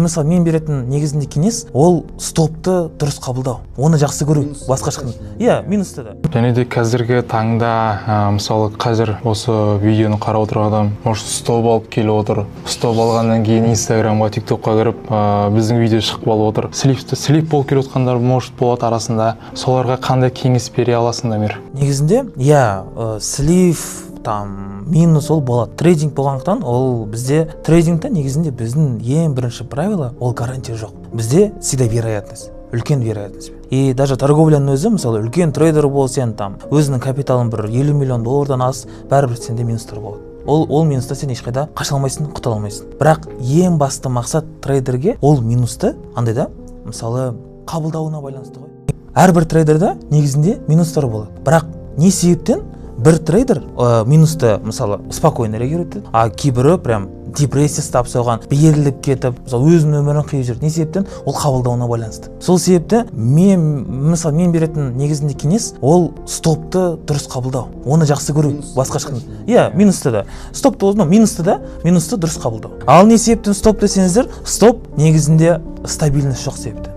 Мысалы мен беретін негізінде кеңес ол стопты дұрыс қабылдау, оны жақсы көру, басқа ешқандай. Иә, минусты да. Және де қазіргі таңда мысалы қазір осы видеоны қарап отырған адам может стоп алып келіп отыр. Стоп алғаннан кейін Инстаграмға, ТикТокқа кіріп біздің видео шығып алып отыр. Слип болып келіп отқандар может болады арасында. Соларға қандай кеңес бере аласың, Дамир? Негізінде, слив там минус ол болады. Трейдинг болғандықтан ол бізде трейдингта негізінде біздің ең бірінші правило ол гарантия жоқ. Бізде всегда вероятность, үлкен вероятность. И даже торговляның өзі, мысалы, үлкен трейдер бол, сен там өзінің капиталын бір 50 миллион доллардан ас, бәрібір сенде минустар болады. Ол минуста сен ешқайда қаша алмайсың, құтыла алмайсың. Бірақ ең басты мақсат трейдерге ол минусты андай да, мысалы, қабылдауына байланысты ғой. Әрбір трейдерда негізінде минустар болады. Бірақ не себептен бір трейдер минусты, мысалы, спокойно реагирует, а кейбірі прям депрессия ұстап соған, беріліп кетіп, өзінің өмірін қиып жүр. Не себептен? Ол қабылдауына байланысты. Сол себепті мен беретін негізінде кеңес ол стопты дұрыс қабылдау, оны жақсы көру, басқа ешқандай. Иә, минусты да. Минусты дұрыс қабылдау. Ал не себептен стоп десеңіздер, стоп негізінде стабильность жоқ себепті.